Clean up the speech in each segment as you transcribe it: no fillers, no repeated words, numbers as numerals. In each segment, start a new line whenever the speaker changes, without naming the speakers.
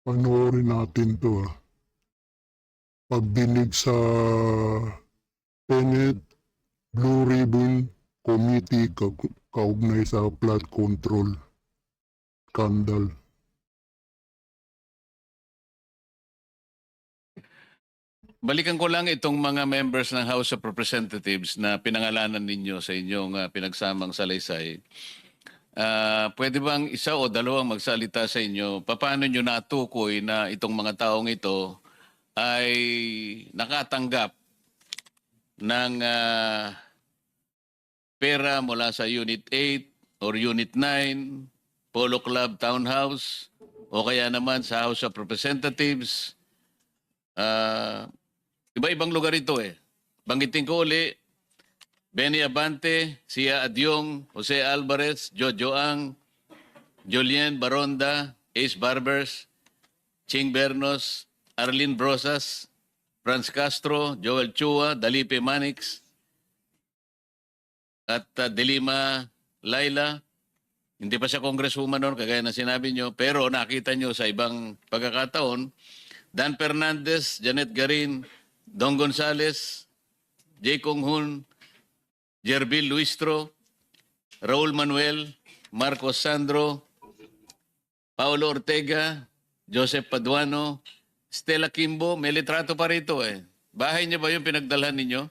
Panoorin natin 'to, Pagdinig sa Senate Blue Ribbon Committee kaugnay sa flood control scandal.
Balikan ko lang itong mga members ng House of Representatives na pinangalanan ninyo sa inyong pinagsamang salaysay. Pwede bang isa o dalawang magsalita sa inyo? Paano nyo natukoy na itong mga taong ito ay nakatanggap ng pera mula sa Unit 8 or Unit 9, Polo Club Townhouse, o kaya naman sa House of Representatives? Iba-ibang lugar ito eh. Banggitin ko uli, Benny Abante, Sia Adyong, Jose Alvarez, Jojo Ang, Julien Baronda, Ace Barbers, Ching Bernos, Arlene Brosas, Franz Castro, Joel Chua, Dalipe Manix, at Delima Laila. Hindi pa siya congresswoman noon, kagaya na sinabi nyo, pero nakita nyo sa ibang pagkakataon, Dan Fernandez, Janet Garin, Don Gonzales, Jay Kong Hun, Jerbil Luistro, Raul Manuel, Marcos Sandro, Paulo Ortega, Joseph Paduano, Stella Kimbo. May litrato pa rito eh. Bahay niya ba yung pinagdalhan ninyo?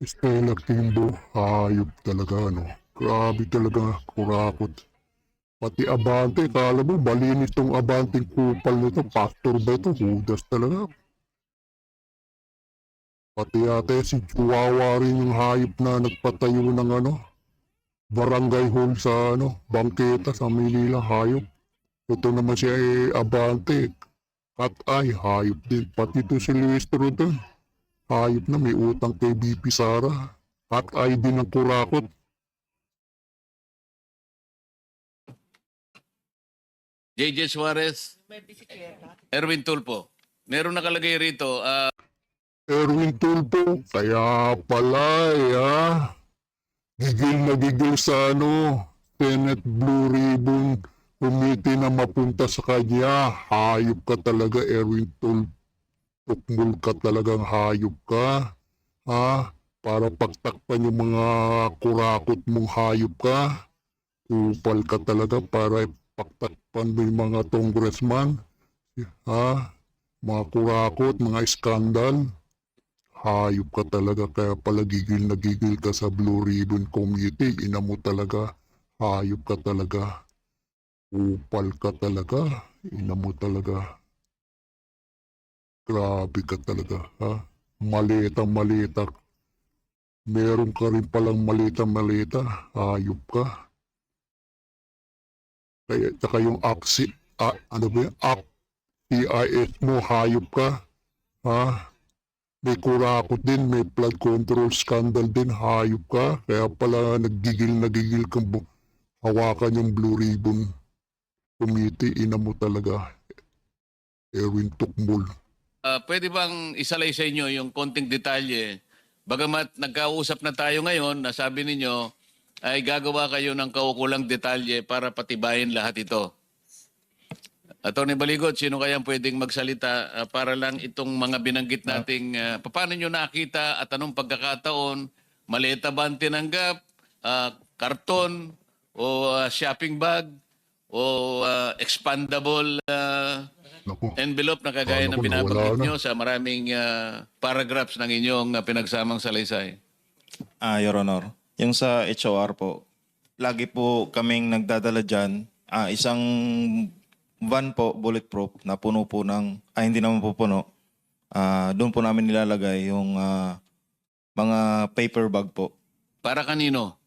Stella Kimbo, hayop talaga, Grabe talaga, kurakot. Pati Abante, kala mo, malinis tong Abanteng kupal nito. Pastor ba ito? Hudas talaga. Pati ate si Chihuahua rin yung hayop na nagpatayo ng barangay hall sa bangketa sa Manila, hayop. Ito naman siya Abante. At ay, hayop din. Pati ito si Luis Trudeau. Hayop na may utang kay BP Sara. At ay din ang kurakot.
JJ Suarez, Erwin Tulpo. Meron nakalagay rito,
Erwin Tulpo, kaya pala gigil na gigil sa Senate Blue Ribbon Committee na mapunta sa kanya. Hayop ka talaga, Erwin Tulpo. Tukmul ka talagang hayop ka. Para pagtakpan yung mga kurakot mong hayop ka. Kupal ka talaga para pagtakpan mo yung mga congressman. Mga kurakot, mga skandal. Hayop ka talaga, kaya pala gigil na gigil ka sa Blue Ribbon Committee. Ina mo talaga, hayop ka talaga. Upal ka talaga, ina mo talaga. Grabe ka talaga, Malita. Meron ka rin palang malita, hayop ka. Kaya, tsaka yung CIS mo, hayop ka, May kurakot din, may flood control scandal din, hayop ka. Kaya pala nagigil kang hawakan yung Blue Ribbon Committee. Ina mo talaga, Erwin Tukmul.
pwede bang isalay sa inyo yung konting detalye? Bagamat nagkausap na tayo ngayon, nasabi ninyo ay gagawa kayo ng kaukulang detalye para patibayin lahat ito. Atty. Baligot, sino kayang pwedeng magsalita para lang itong mga binanggit nating paano nyo nakita at anong pagkakataon, maleta ba ang tinanggap, karton o shopping bag o expandable
Naku,
envelope na kagaya
kala
ng
ko nawala
binabanggit
na.
nyo sa maraming paragraphs ng inyong pinagsamang salaysay?
Your Honor, yung sa HOR po, lagi po kaming nagdadala dyan, isang van po, bulletproof, na puno po hindi naman po puno. Doon po namin nilalagay yung mga paper bag po.
Para kanino?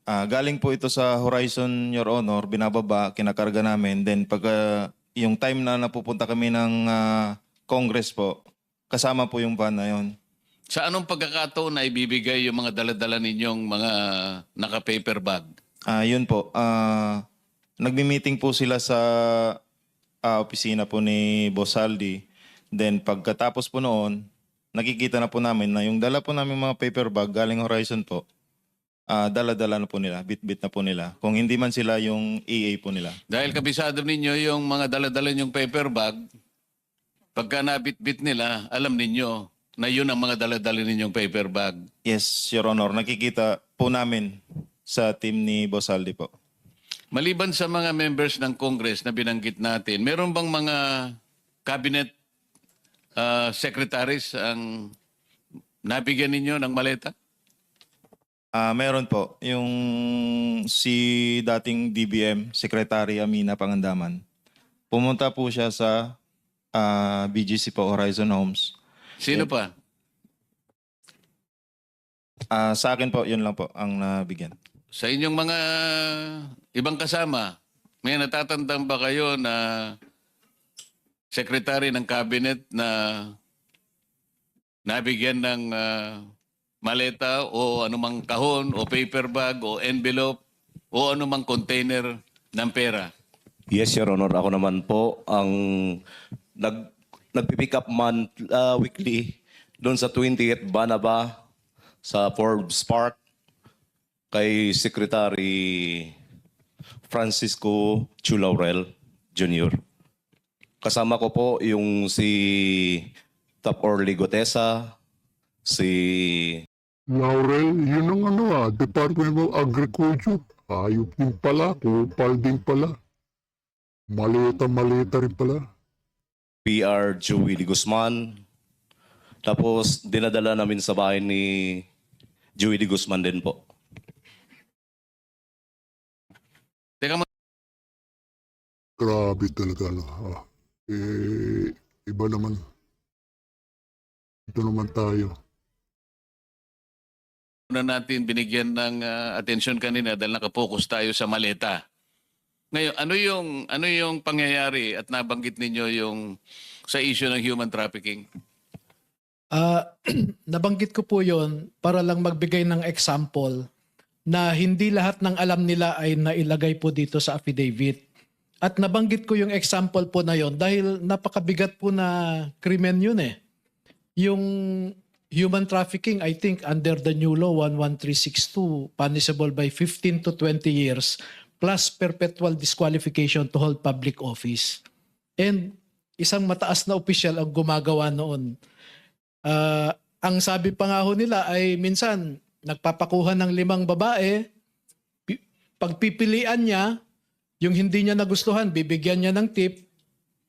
Galing po ito sa Horizon, Your Honor, binababa, kinakarga namin. Then pag yung time na napupunta kami ng Congress po, kasama po yung van na yun.
Sa anong pagkakataon na ibibigay yung mga daladala ninyong mga naka-paper bag?
Yun po. Nagmi-meeting po sila sa opisina po ni Boss Aldi. Then pagkatapos po noon, nakikita na po namin na yung dala po namin mga paper bag galing Horizon po, dala-dala na po nila, bit-bit na po nila. Kung hindi man sila yung EA po nila.
Dahil kabisado ninyo yung mga dala-dala nyong paper bag, pagka nabit-bit nila, alam ninyo na yun ang mga dala-dala ninyong paper bag.
Yes, Your Honor. Nakikita po namin sa team ni Boss Aldi po.
Maliban sa mga members ng Congress na binanggit natin, meron bang mga cabinet secretaries ang nabigyan ninyo ng maleta?
Meron po. Yung si dating DBM, Secretary Amina Pangandaman. Pumunta po siya sa BGC po, Horizon Homes.
Sino pa?
Sa akin po, yun lang po ang nabigyan.
Sa inyong mga ibang kasama, may natatandaan ba kayo na secretary ng cabinet na nabigyan ng maleta o anumang kahon o paper bag o envelope o anumang container ng pera?
Yes, Your Honor. Ako naman po ang nagpipick up weekly doon sa 20th Banaba sa Forbes Park kay Secretary Francisco Chu Laurel Jr. Kasama ko po yung si Top Orly Gotesa, si
Laurel, yun ang Department of Agriculture. Ayop din pala, kupal din pala. Malita rin pala.
PR Joey de Guzman. Tapos dinadala namin sa bahay ni Joey de Guzman din po.
Teka mo,
Grabe talaga. Iba naman. Ito naman tayo.
na natin binigyan ng atensyon kanina dahil nakapokus tayo sa maleta. Ngayon, ano yung pangyayari at nabanggit ninyo yung sa issue ng human trafficking?
Nabanggit ko po yon para lang magbigay ng example na hindi lahat ng alam nila ay nailagay po dito sa affidavit. At nabanggit ko yung example po na yon dahil napakabigat po na krimen yun eh. Yung human trafficking, I think under the new law 11362, punishable by 15 to 20 years plus perpetual disqualification to hold public office. And isang mataas na opisyal ang gumagawa noon. Ang sabi pa nga ho nila ay minsan nagpapakuha ng 5 babae, pagpipilian niya, yung hindi niya nagustuhan, bibigyan niya ng tip,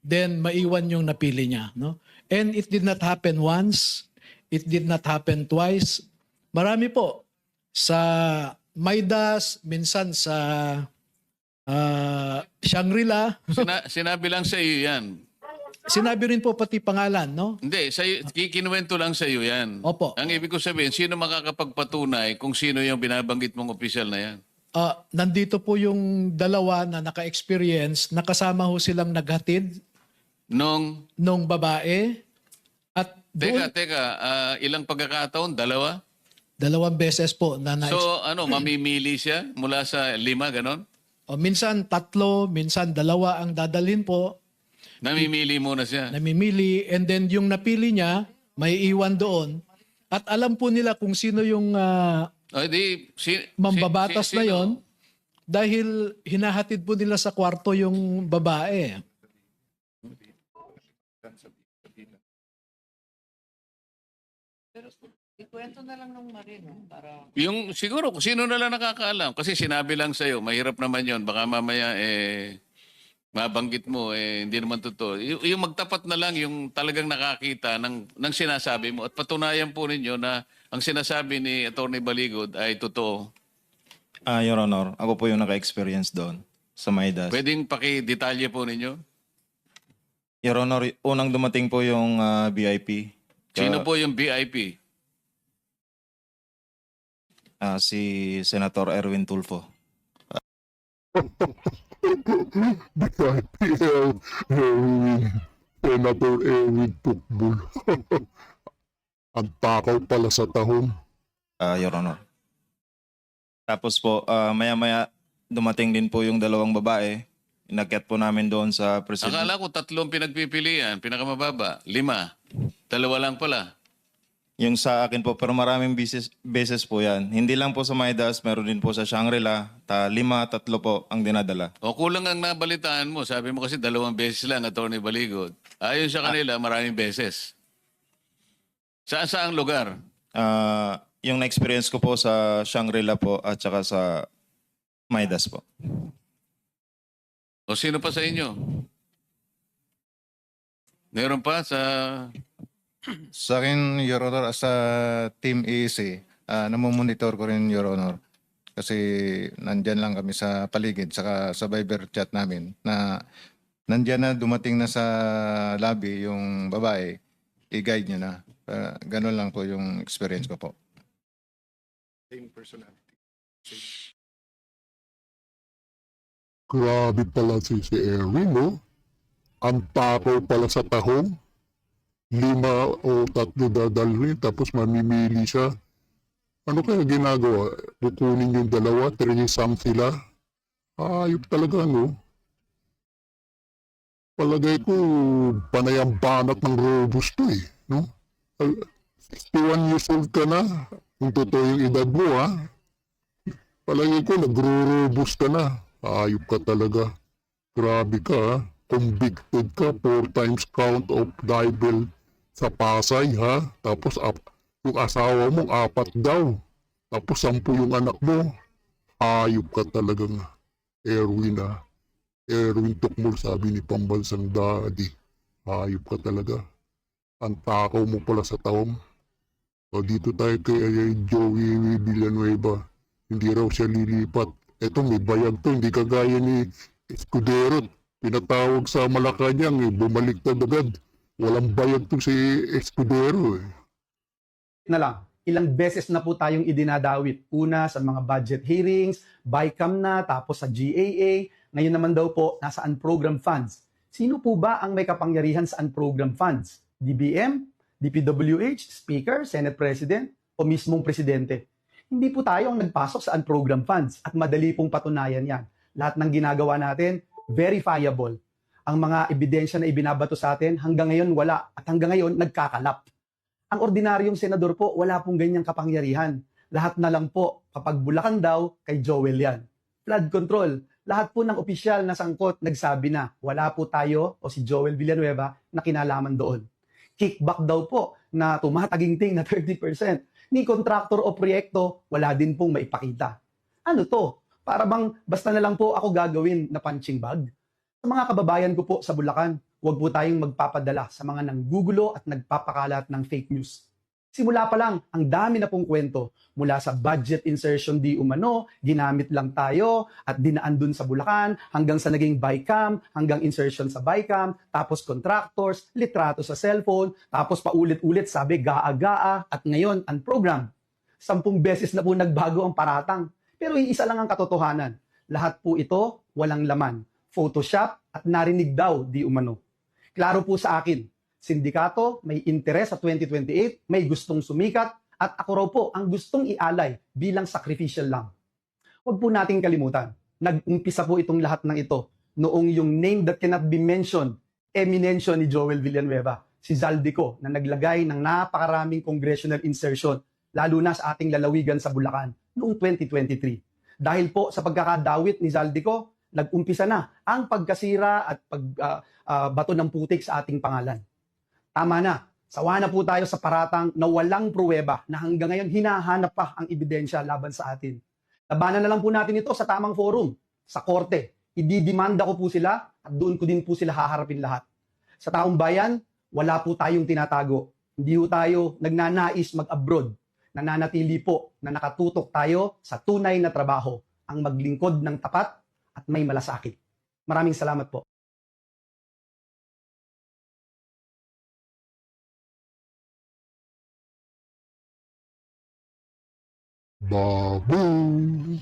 then maiwan yung napili niya. No? And it did not happen once, it did not happen twice. Marami po. Sa Maidas, minsan sa Shangri-La.
Sinabi lang sa iyo yan.
Sinabi rin po pati pangalan, no?
Hindi, kikinuwento lang sa iyo yan.
Opo.
Ang ibig ko sabihin, sino makakapagpatunay kung sino yung binabanggit mong opisyal na yan?
Nandito po yung dalawa na naka-experience, nakasama ho silang naghatid nung babae. At doon,
Teka, ilang pagkakataon? 2?
2 beses po na
So, mamimili siya mula sa 5, ganon?
minsan 3, minsan 2 ang dadalhin po.
Namimili muna siya.
Namimili, and then yung napili niya, may iwan doon. At alam po nila kung sino yung mambabatas na yon dahil hinahatid po nila sa kwarto yung babae.
Ikwento na lang nung Marino para...
Yung siguro kung sino na lang nakakaalam kasi sinabi lang sa iyo, mahirap naman 'yon. Baka mamaya mabanggit mo hindi naman totoo. Yung magtapat na lang yung talagang nakakita ng sinasabi mo at patunayan po ninyo na ang sinasabi ni Attorney Baligod ay totoo.
Your Honor, ako po yung naka-experience doon sa Maidas.
Pwedeng paki-detalye po ninyo?
Your Honor, unang dumating po yung VIP.
Sino po yung VIP?
Si Senator Erwin Tulfo.
Senator Erwin Tukbul. Ang takaw pala sa tahong.
Your Honor. Tapos po, maya-maya dumating din po yung 2 babae. Inakyat po namin doon sa president.
Akala ko 3 pinagpipilian, pinakamababa, 5. 2 lang pala.
Yung sa akin po, pero maraming beses po yan. Hindi lang po sa Maidas, meron din po sa Shangri-La. 5, 3 po ang dinadala.
O kulang ang nabalitaan mo. Sabi mo kasi 2 beses lang, Atty. Baligod. Ayon sa kanila, maraming beses. Saan saang lugar?
Yung na-experience ko po sa Shangri-La po at saka sa Maidas po.
O sino pa sa inyo? Meron pa sa...
Sa akin, Your Honor, as a Team EC, namomonitor ko rin, Your Honor. Kasi nandyan lang kami sa paligid, saka sa Viber chat namin, na nandyan na, dumating na sa lobby yung babae, i-guide niya na. Ganun lang po yung experience ko po.
Grabe pala si Erwin, no? Ang takaw pala sa tahong. 5 o 3 dadalhin, tapos mamimili siya. Ano kaya ginagawa? Kukunin yung 2, 3 sila? Ayop talaga, no? Palagay ko, panay ang banat ng robust to eh, no? 61 years old ka na, kung totoo yung edad mo, ha? Palagay ko, nagro-robust ka na. Ayop ka talaga. Grabe ka, ha? Convicted ka, 4 times count of libel sa Pasay, ha? Tapos yung asawa mo, 4 daw. Tapos 10 yung anak mo. Ayop ka talagang Erwin, ha? Erwin Tukmol, sabi ni Pambansang Daddy. Ayop ka talaga. Ang takaw mo pala sa taong. O dito tayo kay Joey Villanueva. Hindi raw siya lilipat. Eto, may bayag to. Hindi kagaya ni Escudero. Pinatawag sa Malacanang, bumaliktad agad. Walang bayag to si Escudero, eh.
Na lang, ilang beses na po tayong idinadawit. Una sa mga budget hearings, BICAM na, tapos sa GAA. Ngayon naman daw po, nasa unprogrammed funds. Sino po ba ang may kapangyarihan sa unprogrammed funds? DBM, DPWH, Speaker, Senate President, o mismong Presidente? Hindi po tayo ang nagpasok sa unprogrammed funds at madali pong patunayan yan. Lahat ng ginagawa natin, verifiable. Ang mga ebidensya na ibinabato sa atin, hanggang ngayon wala at hanggang ngayon nagkakalap. Ang ordinaryong senador po, wala pong ganyang kapangyarihan. Lahat na lang po, kapag Bulacan daw, kay Joel yan. Flood control, lahat po ng opisyal na sangkot nagsabi na wala po tayo o si Joel Villanueva na kinalaman doon. Kickback daw po na tumataginting na 30%. Ni kontraktor o proyekto, wala din pong maipakita. Ano to? Para bang basta na lang po ako gagawin na punching bag? Sa mga kababayan ko po sa Bulacan, huwag po tayong magpapadala sa mga nanggugulo at nagpapakalat ng fake news. Simula pa lang, ang dami na pong kwento. Mula sa budget insertion di umano, ginamit lang tayo at dinaan dun sa Bulacan, hanggang sa naging BICAM, hanggang insertion sa BICAM, tapos contractors, litrato sa cellphone, tapos paulit-ulit sabi gaa-gaa, at ngayon unprogrammed. 10 beses na po nagbago ang paratang. Pero iisa lang ang katotohanan. Lahat po ito walang laman. Photoshop at narinig daw di umano. Klaro po sa akin, sindikato may interes sa 2028, may gustong sumikat, at ako raw po ang gustong ialay bilang sacrificial lang. Huwag po nating kalimutan, nag-umpisa po itong lahat ng ito noong yung name that cannot be mentioned, eminensyon ni Joel Villanueva, si Zaldico, na naglagay ng napakaraming congressional insertion, lalo na sa ating lalawigan sa Bulacan noong 2023. Dahil po sa pagkakadawit ni Zaldico, nag-umpisa na ang pagkasira at pagbato ng putik sa ating pangalan. Tama na, sawa na po tayo sa paratang na walang pruweba na hanggang ngayon hinahanap pa ang ebidensya laban sa atin. Labanan na lang po natin ito sa tamang forum, sa korte. Ididimanda ko po sila at doon ko din po sila haharapin lahat. Sa taong bayan, wala po tayong tinatago. Hindi po tayo nagnanais mag-abroad. Nananatili po na nakatutok tayo sa tunay na trabaho, ang maglingkod ng tapat at may malasakit. Maraming salamat po.
Baboy!